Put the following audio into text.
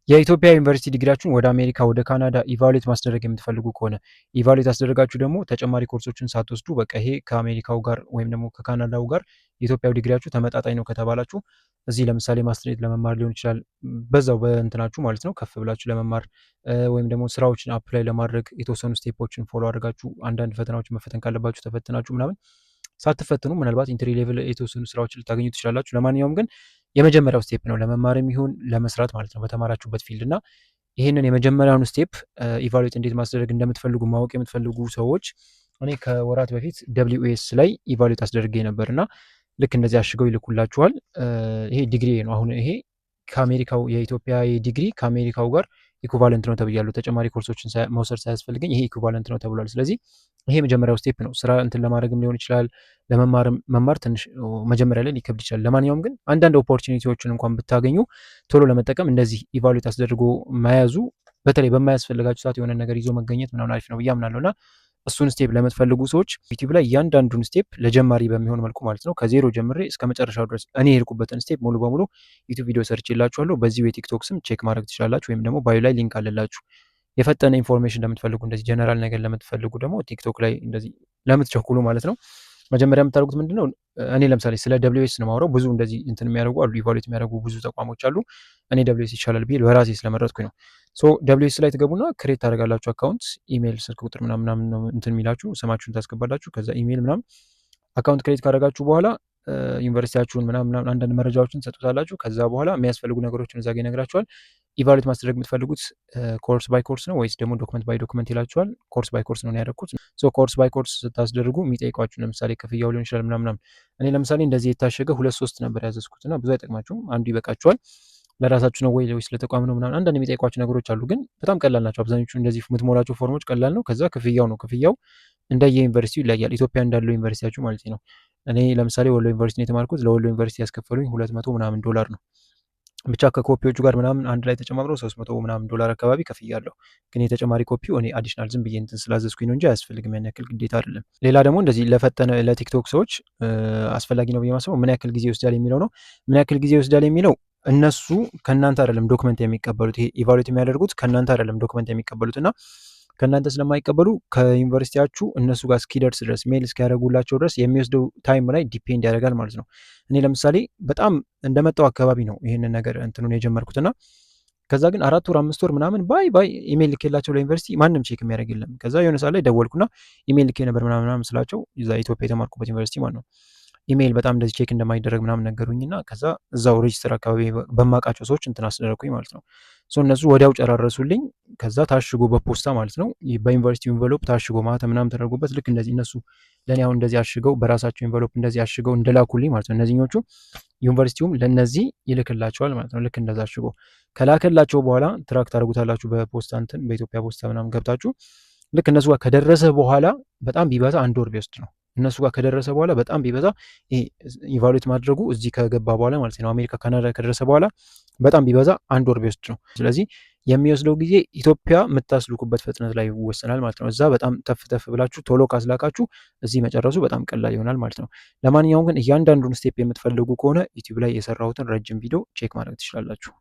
የኢትዮጵያ ዩኒቨርሲቲ ዲግሪያችሁን ወደ አሜሪካ፣ ወደ ካናዳ ኢቫሉዌት ማስደረግ የምትፈልጉ ከሆነ ኢቫሉዌት አስደረጋችሁ ደግሞ ተጨማሪ ኮርሶችን ሳትወስዱ በቃ ይሄ ከአሜሪካው ጋር ወይም ደግሞ ከካናዳው ጋር የኢትዮጵያው ዲግሪያችሁ ተመጣጣኝ ነው ከተባላችሁ እዚህ ለምሳሌ ማስትሬት ለመማር ሊሆን ይችላል። በዛው በእንትናችሁ ማለት ነው ከፍ ብላችሁ ለመማር ወይም ደግሞ ስራዎችን አፕላይ ለማድረግ የተወሰኑ ስቴፖችን ፎሎ አድርጋችሁ አንዳንድ ፈተናዎችን መፈተን ካለባችሁ ተፈትናችሁ ምናምን ሳትፈትኑ ምናልባት ኢንትሪ ሌቭል የተወሰኑ ስራዎችን ልታገኙ ትችላላችሁ። ለማንኛውም ግን የመጀመሪያው ስቴፕ ነው ለመማርም ይሁን ለመስራት ማለት ነው በተማራችሁበት ፊልድ እና ይህንን የመጀመሪያውን ስቴፕ ኢቫሉዌት እንዴት ማስደረግ እንደምትፈልጉ ማወቅ የምትፈልጉ ሰዎች እኔ ከወራት በፊት WS ላይ ኢቫሉዌት አስደርጌ ነበር እና ልክ እንደዚህ አሽገው ይልኩላችኋል። ይሄ ዲግሪ ነው። አሁን ይሄ ከአሜሪካው የኢትዮጵያ ዲግሪ ከአሜሪካው ጋር ኢኩቫለንት ነው ተብያለሁ። ተጨማሪ ኮርሶችን መውሰድ ሳያስፈልገኝ ይሄ ኢኩቫለንት ነው ተብሏል። ስለዚህ ይሄ የመጀመሪያው ስቴፕ ነው። ስራ እንትን ለማድረግም ሊሆን ይችላል፣ ለመማርም መማር ትንሽ መጀመሪያ ላይ ሊከብድ ይችላል። ለማንኛውም ግን አንዳንድ ኦፖርቹኒቲዎችን እንኳን ብታገኙ ቶሎ ለመጠቀም እንደዚህ ኢቫሉዌት አስደርጎ መያዙ በተለይ በማያስፈልጋችሁ ሰዓት የሆነ ነገር ይዞ መገኘት ምናምን አሪፍ ነው ብዬ አምናለሁ እና እሱን ስቴፕ ለምትፈልጉ ሰዎች ዩቲዩብ ላይ እያንዳንዱን ስቴፕ ለጀማሪ በሚሆን መልኩ ማለት ነው ከዜሮ ጀምሬ እስከ መጨረሻው ድረስ እኔ የሄድኩበትን ስቴፕ ሙሉ በሙሉ ዩቲዩብ ቪዲዮ ሰርች የላችኋለሁ። በዚሁ የቲክቶክ ስም ቼክ ማድረግ ትችላላችሁ፣ ወይም ደግሞ ባዮ ላይ ሊንክ አለላችሁ። የፈጠነ ኢንፎርሜሽን ለምትፈልጉ እንደዚህ ጀነራል ነገር ለምትፈልጉ ደግሞ ቲክቶክ ላይ እንደዚህ ለምትቸኩሉ ማለት ነው መጀመሪያ የምታደርጉት ምንድነው? እኔ ለምሳሌ ስለ WS ነው የማወራው። ብዙ እንደዚህ እንትን የሚያደርጉ አሉ፣ ኢቫሉዌት የሚያደርጉ ብዙ ተቋሞች አሉ። እኔ WS ይሻላል ብዬ በራሴ ስለመረጥኩኝ ነው። ሶ WS ላይ ትገቡና ክሬት ታደርጋላችሁ አካውንት፣ ኢሜይል፣ ስልክ ቁጥር ምናምን ነው እንትን የሚላችሁ፣ ስማችሁን ታስገባላችሁ። ከዛ ኢሜይል ምናምን አካውንት ክሬት ካደረጋችሁ በኋላ ዩኒቨርሲቲያችሁን ምናምን አንዳንድ መረጃዎችን ትሰጡታላችሁ። ከዛ በኋላ የሚያስፈልጉ ነገሮችን እዛ ጋ ይነግራችኋል። ኢቫሉዌት ማስደረግ የምትፈልጉት ኮርስ ባይ ኮርስ ነው ወይስ ደግሞ ዶክመንት ባይ ዶክመንት ይላችኋል። ኮርስ ባይ ኮርስ ነው ያደረኩት። ሶ ኮርስ ባይ ኮርስ ስታስደርጉ የሚጠይቋችሁ ለምሳሌ ክፍያው ሊሆን ይችላል ምናምን። እኔ ለምሳሌ እንደዚህ የታሸገ 2-3 ነበር ያዘዝኩት እና ብዙ አይጠቅማችሁም፣ አንዱ ይበቃችኋል። ለራሳችሁ ነው ወይስ ለተቋም ነው ምናምን አንዳንድ የሚጠይቋችሁ ነገሮች አሉ፣ ግን በጣም ቀላል ናቸው። አብዛኞቹ እንደዚህ የምትሞላቸው ፎርሞች ቀላል ነው። ከዛ ክፍያው ነው፣ ክፍያው እንደየ ዩኒቨርሲቲው ይለያል። ኢትዮጵያ እንዳለው ዩኒቨርሲቲያችሁ ማለት ነው። እኔ ለምሳሌ ወሎ ዩኒቨርሲቲ ነው የተማርኩት። ለወሎ ዩኒቨርሲቲ ያስከፈሉኝ 200 ምናምን ዶላር ነው ብቻ ከኮፒዎቹ ጋር ምናምን አንድ ላይ ተጨማምሮ 300 ምናምን ዶላር አካባቢ ከፍያለሁ። ግን የተጨማሪ ኮፒው እኔ አዲሽናል ዝም ብዬ እንትን ስላዘዝኩኝ ነው እንጂ አያስፈልግም፣ ያን ያክል ግዴታ አይደለም። ሌላ ደግሞ እንደዚህ ለፈጠነ ለቲክቶክ ሰዎች አስፈላጊ ነው ብዬ ማስበው ምን ያክል ጊዜ ይወስዳል የሚለው ነው። ምን ያክል ጊዜ ይወስዳል የሚለው እነሱ ከእናንተ አይደለም ዶክመንት የሚቀበሉት። ይሄ ኢቫሉዌት የሚያደርጉት ከእናንተ አይደለም ዶክመንት የሚቀበሉት እና ከእናንተ ስለማይቀበሉ ከዩኒቨርሲቲያችሁ እነሱ ጋር እስኪደርስ ድረስ ሜል እስኪያደርጉላቸው ድረስ የሚወስደው ታይም ላይ ዲፔንድ ያደርጋል ማለት ነው። እኔ ለምሳሌ በጣም እንደመጣው አካባቢ ነው ይህንን ነገር እንትኑን የጀመርኩትና ከዛ ግን 4 ወር 5 ወር ምናምን ባይ ኢሜል ልኬላቸው ለዩኒቨርሲቲ ማንም ቼክ የሚያደርግ የለም። ከዛ የሆነ ሰዓት ላይ ደወልኩና ኢሜል ልኬ ነበር ምናምን ስላቸው እዛ ኢትዮጵያ የተማርኩበት ዩኒቨርሲቲ ማለት ነው ኢሜይል በጣም እንደዚህ ቼክ እንደማይደረግ ምናምን ነገሩኝና ከዛ እዛው ሬጅስተር አካባቢ በማውቃቸው ሰዎች እንትን አስደረኩኝ ማለት ነው። ሶ እነሱ ወዲያው ጨራረሱልኝ። ከዛ ታሽጎ በፖስታ ማለት ነው በዩኒቨርሲቲ ኢንቨሎፕ ታሽጎ ማህተም ምናምን ተደርጎበት ልክ እንደዚህ እነሱ ለእኔ አሁን እንደዚህ አሽገው በራሳቸው ኢንቨሎፕ እንደዚህ አሽገው እንደላኩልኝ ማለት ነው። እነዚህኞቹ ዩኒቨርሲቲውም ለእነዚህ ይልክላቸዋል ማለት ነው። ልክ እንደዛ አሽጎ ከላከላቸው በኋላ ትራክ ታደርጉታላችሁ በፖስታ እንትን በኢትዮጵያ ፖስታ ምናምን ገብታችሁ ልክ እነሱ ጋር ከደረሰ በኋላ በጣም ቢበዛ 1 ወር ቢወስድ ነው። እነሱ ጋር ከደረሰ በኋላ በጣም ቢበዛ ይሄ ኢቫሉዌት ማድረጉ እዚህ ከገባ በኋላ ማለት ነው አሜሪካ ካናዳ ከደረሰ በኋላ በጣም ቢበዛ 1 ወር ቢወስድ ነው። ስለዚህ የሚወስደው ጊዜ ኢትዮጵያ የምታስልኩበት ፍጥነት ላይ ይወሰናል ማለት ነው። እዛ በጣም ተፍ ብላችሁ ቶሎ ካስላካችሁ እዚህ መጨረሱ በጣም ቀላል ይሆናል ማለት ነው። ለማንኛውም ግን እያንዳንዱን ስቴፕ የምትፈልጉ ከሆነ ዩቲዩብ ላይ የሰራሁትን ረጅም ቪዲዮ ቼክ ማድረግ ትችላላችሁ።